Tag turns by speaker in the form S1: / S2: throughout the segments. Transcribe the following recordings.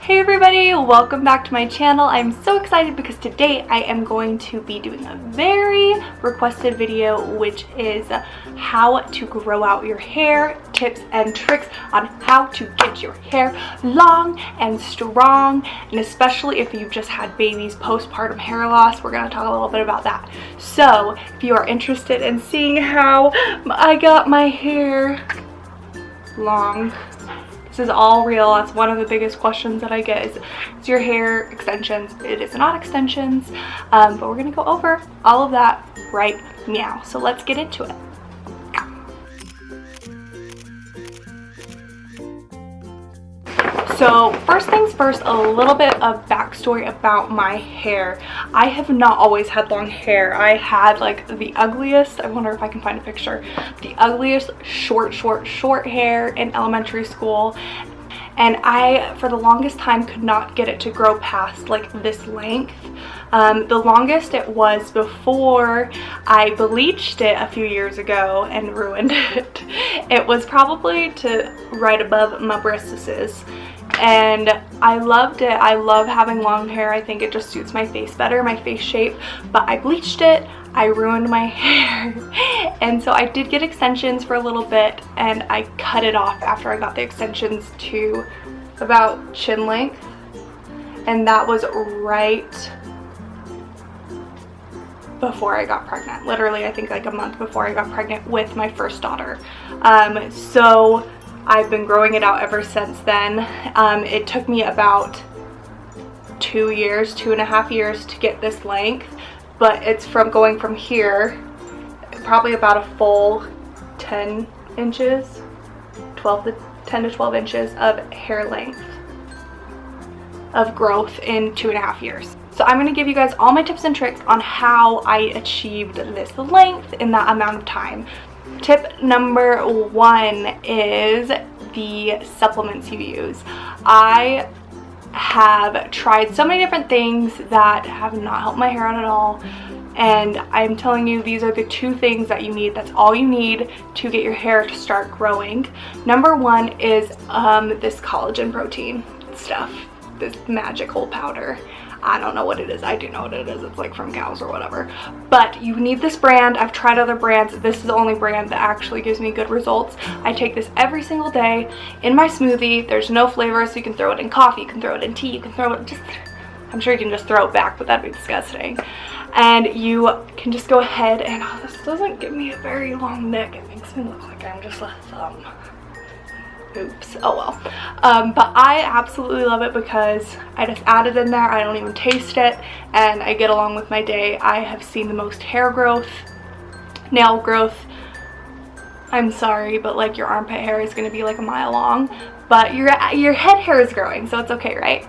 S1: Hey everybody, welcome back to my channel. I'm so excited because today I am going to be doing a very requested video, which is how to grow out your hair, tips and tricks on how to get your hair long and strong, and especially if you've just had babies, postpartum hair loss. We're going to talk a little bit about that. So if you are interested in seeing how I got my hair long, this is all real. That's one of the biggest questions that I get is your hair extensions? It is not extensions, but we're gonna go over all of that right now. So let's get into it. So first things first, a little bit of backstory about my hair. I have not always had long hair. I had like the ugliest, I wonder if I can find a picture, the ugliest short hair in elementary school. And I, for the longest time, could not get it to grow past like this length. The longest it was before I bleached it a few years ago and ruined it. It was probably to right above my bristises. And I loved it. I love having long hair. I think it just suits my face better, my face shape. But I bleached it. I ruined my hair. And so I did get extensions for a little bit, and I cut it off after I got the extensions to about chin length. And that was right before I got pregnant. Literally, I think like a month before I got pregnant with my first daughter. So I've been growing it out ever since then. It took me about 2.5 years to get this length, but it's from going from here, probably about a full 10 inches, 10 to 12 inches of hair length of growth in 2.5 years. So I'm going to give you guys all my tips and tricks on how I achieved this length in that amount of time. Tip number 1 is the supplements you use. I have tried so many different things that have not helped my hair out at all, and I'm telling you, these are the 2 things that you need. That's all you need to get your hair to start growing. Number 1 is this collagen protein stuff, this magical powder. I don't know what it is. I do know what it is. It's like from cows or whatever. But you need this brand. I've tried other brands. This is the only brand that actually gives me good results. I take this every single day in my smoothie. There's no flavor, so you can throw it in coffee, you can throw it in tea, you can throw it just, I'm sure you can just throw it back, but that'd be disgusting. And you can just go ahead and, oh, this doesn't give me a very long neck. It makes me look like I'm just a thumb. Oops, oh well. But I absolutely love it because I just add it in there. I don't even taste it, and I get along with my day. I have seen the most hair growth, nail growth. I'm sorry, but like your armpit hair is going to be like a mile long, but your head hair is growing, so it's okay, right?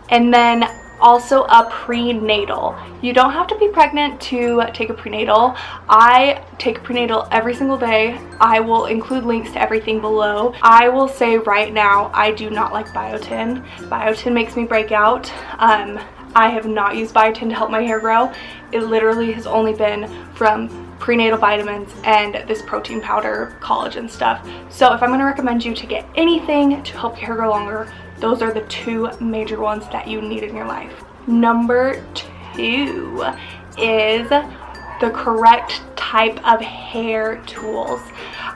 S1: And then also a prenatal. You don't have to be pregnant to take a prenatal. I take a prenatal every single day. I will include links to everything below. I will say right now, I do not like biotin. Biotin makes me break out. I have not used biotin to help my hair grow. It literally has only been from prenatal vitamins and this protein powder, collagen stuff. So if I'm going to recommend you to get anything to help your hair grow longer, those are the 2 major ones that you need in your life. Number 2 is the correct type of hair tools.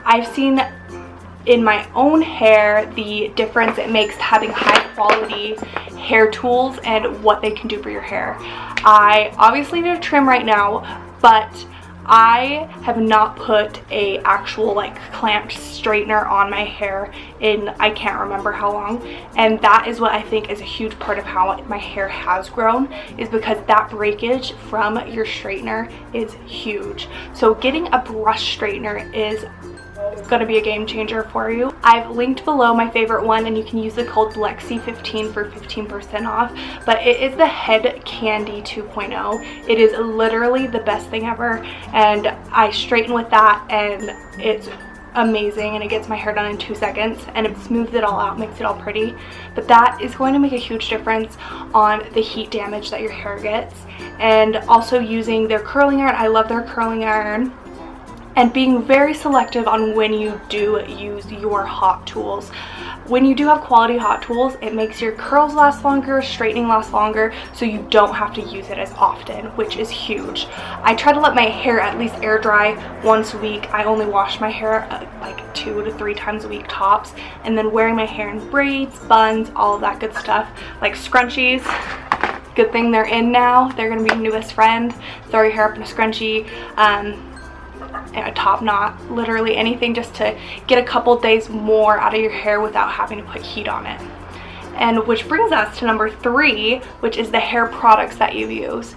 S1: I've seen in my own hair the difference it makes having high quality hair tools and what they can do for your hair. I obviously need a trim right now, but I have not put a actual like clamped straightener on my hair in I can't remember how long, and that is what I think is a huge part of how my hair has grown, is because that breakage from your straightener is huge. So getting a brush straightener is going to be a game changer for you. I've linked below my favorite one, and you can use the code BLEXY15 for 15% off, but it is the Head Candy 2.0. It is literally the best thing ever, and I straighten with that, and it's amazing, and it gets my hair done in 2 seconds, and it smooths it all out, makes it all pretty. But that is going to make a huge difference on the heat damage that your hair gets. And also using their curling iron. I love their curling iron. and being very selective on when you do use your hot tools. When you do have quality hot tools, it makes your curls last longer, straightening last longer, so you don't have to use it as often, which is huge. I try to let my hair at least air dry once a week. I only wash my hair like 2 to 3 times a week tops, and then wearing my hair in braids, buns, all of that good stuff, like scrunchies. Good thing they're in now. They're gonna be your newest friend. Throw your hair up in a scrunchie, a top knot, literally anything just to get a couple days more out of your hair without having to put heat on it. And which brings us to number 3, which is the hair products that you use.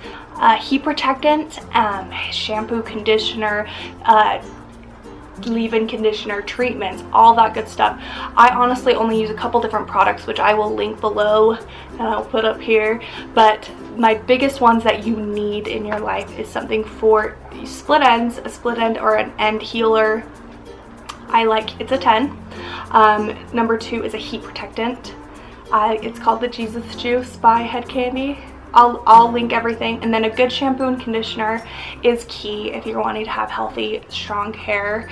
S1: Heat protectant, shampoo, conditioner, leave-in conditioner, treatments, all that good stuff. I honestly only use a couple different products, which I will link below and I'll put up here, but my biggest ones that you need in your life is something for split ends, a split end or an end healer. It's a 10. Number 2 is a heat protectant. It's called the Jesus Juice by Head Candy. I'll link everything. And then a good shampoo and conditioner is key if you're wanting to have healthy, strong hair.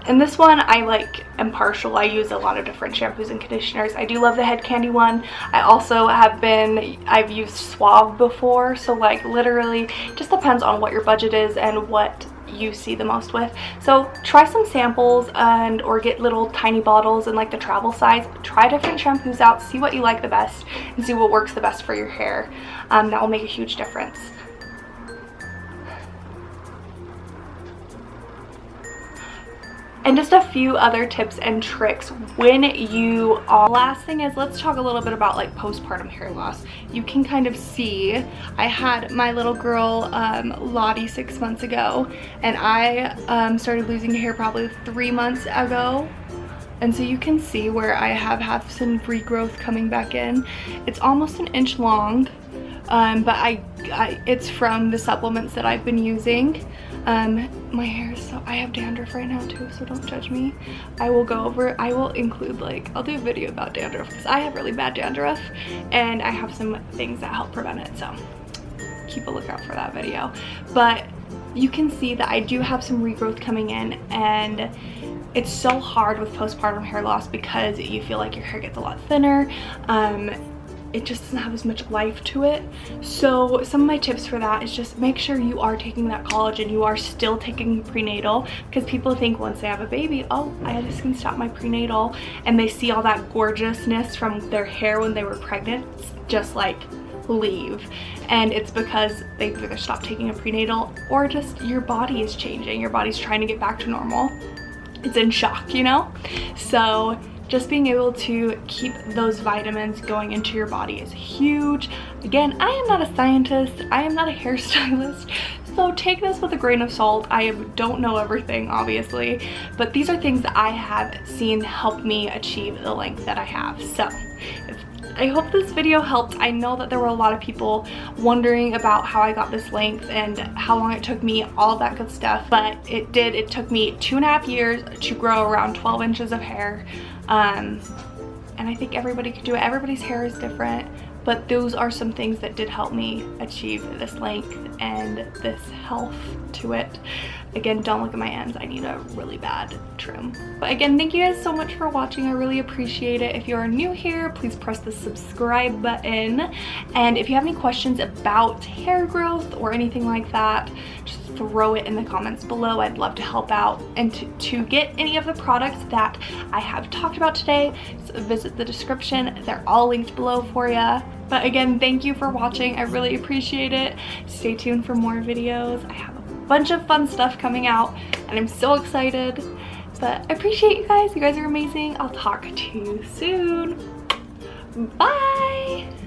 S1: And this one am partial. I use a lot of different shampoos and conditioners. I do love the Head Candy one. I also I've used Suave before, so literally just depends on what your budget is and what you see the most with. So try some samples or get little tiny bottles in the travel size. Try different shampoos out, see what you like the best and see what works the best for your hair. That will make a huge difference. And just a few other tips and tricks when you are. Last thing is, let's talk a little bit about postpartum hair loss. You can kind of see, I had my little girl Lottie 6 months ago, and I started losing hair probably 3 months ago. And so you can see where I have some regrowth coming back in. It's almost an inch long, but it's from the supplements that I've been using. My hair is I have dandruff right now too, so don't judge me. I will include I'll do a video about dandruff because I have really bad dandruff and I have some things that help prevent it, so keep a lookout for that video. But you can see that I do have some regrowth coming in, and it's so hard with postpartum hair loss because you feel like your hair gets a lot thinner. It just doesn't have as much life to it. So some of my tips for that is just make sure you are taking that collagen, you are still taking prenatal, because people think once they have a baby, oh, I just can stop my prenatal, and they see all that gorgeousness from their hair when they were pregnant just leave. And it's because they've either stopped taking a prenatal or just your body is changing, your body's trying to get back to normal. It's in shock, you know? So just being able to keep those vitamins going into your body is huge. Again, I am not a scientist, I am not a hairstylist, so take this with a grain of salt. I don't know everything, obviously, but these are things that I have seen help me achieve the length that I have. So I hope this video helped. I know that there were a lot of people wondering about how I got this length and how long it took me, all that good stuff, but it did. It took me 2.5 years to grow around 12 inches of hair. And I think everybody could do it. Everybody's hair is different, but those are some things that did help me achieve this length and this health to it. Again, don't look at my ends. I need a really bad trim. But again, thank you guys so much for watching. I really appreciate it. If you are new here, please press the subscribe button. And if you have any questions about hair growth or anything like that, just throw it in the comments below. I'd love to help out. And to get any of the products that I have talked about today, so visit the description. They're all linked below for you. But again, thank you for watching. I really appreciate it. Stay tuned for more videos. I have a bunch of fun stuff coming out and I'm so excited. But I appreciate you guys. You guys are amazing. I'll talk to you soon. Bye.